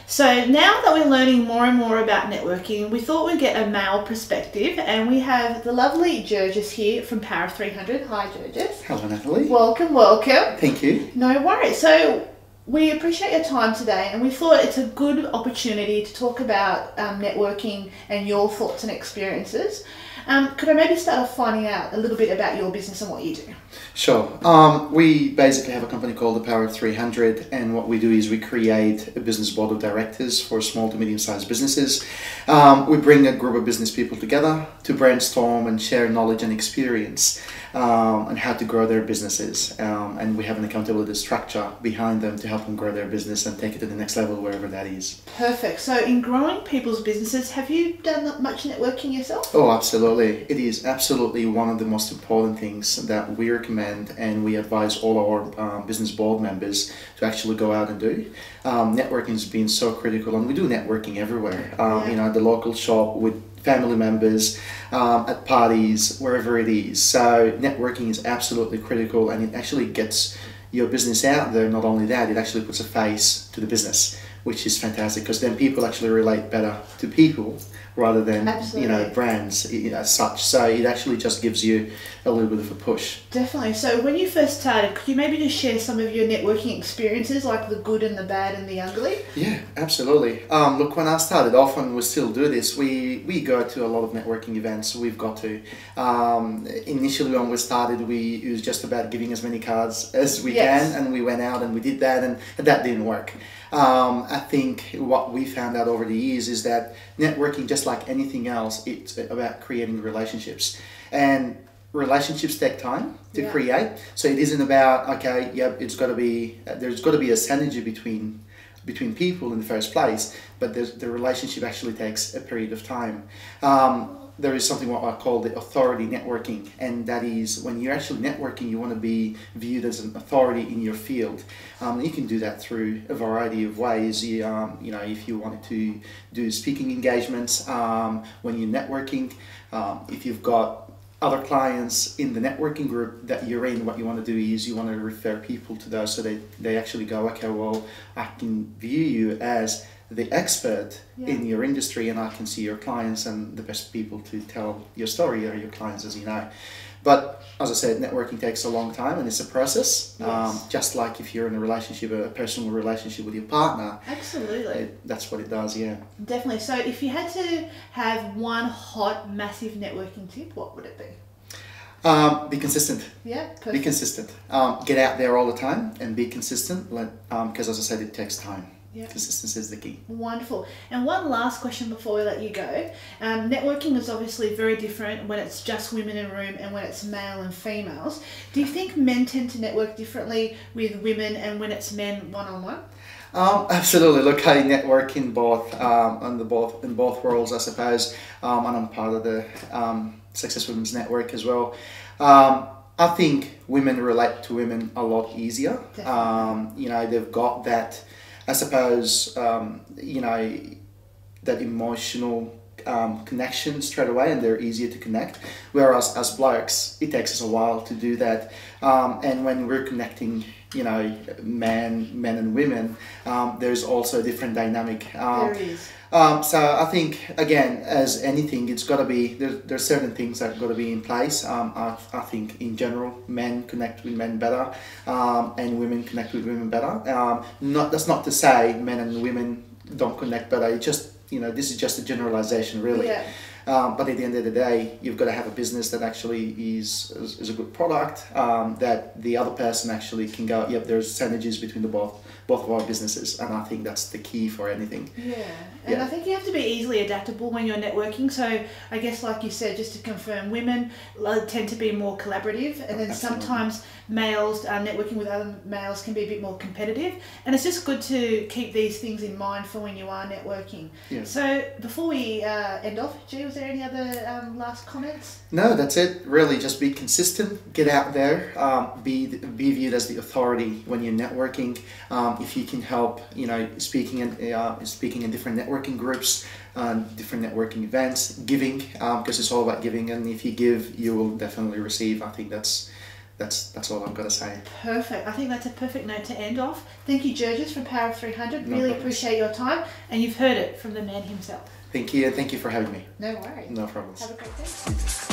So now that we're learning more and more about networking, we thought we'd get a male perspective, and we have the lovely Girgis here from Power of 300. Hi, Girgis. Hello, Natalie. Welcome, welcome. Thank you. No worries. So we appreciate your time today, and we thought it's a good opportunity to talk about networking and your thoughts and experiences. Could I maybe start off finding out a little bit about your business and what you do? Sure. We basically have a company called the Power of 300, and what we do is we create a business board of directors for small to medium-sized businesses. We bring a group of business people together to brainstorm and share knowledge and experience on how to grow their businesses. And we have an accountability structure behind them to help them grow their business and take it to the next level, wherever that is. Perfect. So in growing people's businesses, have you done much networking yourself? Oh, absolutely. It is absolutely one of the most important things that we recommend, and we advise all our business board members to actually go out and do. Networking has been so critical, and we do networking everywhere. You know, at the local shop, with family members, at parties, wherever it is. So networking is absolutely critical, and it actually gets your business out there. Not only that, it actually puts a face to the business, which is fantastic, because then people actually relate better to people rather than you know, brands as such. So it actually just gives you a little bit of a push. Definitely. So when you first started, could you maybe just share some of your networking experiences, like the good and the bad and the ugly? Yeah, absolutely. Look, when I started off, and we still do this, we go to a lot of networking events. We've got to. Initially when we started, it was just about giving as many cards as we can, and we went out and we did that, and that didn't work. I think what we found out over the years is that networking, just like anything else, it's about creating relationships, and relationships take time to create. So it isn't about, okay, yep, there's got to be a synergy between people in the first place, but the relationship actually takes a period of time. There is something what I call the authority networking, and that is when you're actually networking, you want to be viewed as an authority in your field. You can do that through a variety of ways. You know, if you wanted to do speaking engagements when you're networking, if you've got other clients in the networking group that you're in, what you want to do is you want to refer people to those, so they actually go, okay, well, I can view you as the expert in your industry, and I can see your clients, and the best people to tell your story are your clients, as you know. But as I said, networking takes a long time, and it's a process. Just like if you're in a relationship, a personal relationship with your partner. Absolutely. That's what it does, yeah. Definitely. So if you had to have one hot, massive networking tip, what would it be? Be consistent. Yeah, perfect. Be consistent. Get out there all the time and be consistent, because as I said, it takes time. Yeah. Consistency is the key. Wonderful. And one last question before we let you go. Networking is obviously very different when it's just women in a room and when it's male and females. Do you think men tend to network differently with women and when it's men one-on-one? Absolutely. Look, I network in both worlds, I suppose, and I'm part of the Success Women's Network as well. I think women relate to women a lot easier. You know, they've got that, I suppose, you know, that emotional connection straight away, and they're easier to connect. Whereas as blokes, it takes us a while to do that. And when we're connecting, you know, men and women, there's also a different dynamic. There is. So I think, again, as anything, it's got to be, there's certain things that have got to be in place. I think in general, men connect with men better, and women connect with women better. That's not to say men and women don't connect better. It just, you know, this is just a generalization, really. Yeah. But at the end of the day, you've got to have a business that actually is a good product, that the other person actually can go, yep, there's synergies between both of our businesses, and I think that's the key for anything. Yeah, and I think you have to be easily adaptable when you're networking. So I guess, like you said, just to confirm, women tend to be more collaborative, and then sometimes males networking with other males can be a bit more competitive, and it's just good to keep these things in mind for when you are networking. Yeah. So before we end off, G, was there any other last comments? No, that's it. Really, just be consistent, get out there, be viewed as the authority when you're networking. If you can help, you know, speaking in different networking groups, different networking events, giving, because it's all about giving, and if you give, you will definitely receive. I think that's that's all I've got to say. Perfect. I think that's a perfect note to end off. Thank you, Girgis from Power of 300. No really problems. appreciate your time, and you've heard it from the man himself. Thank you, and thank you for having me. No worries. No problems. Have a great day. You too.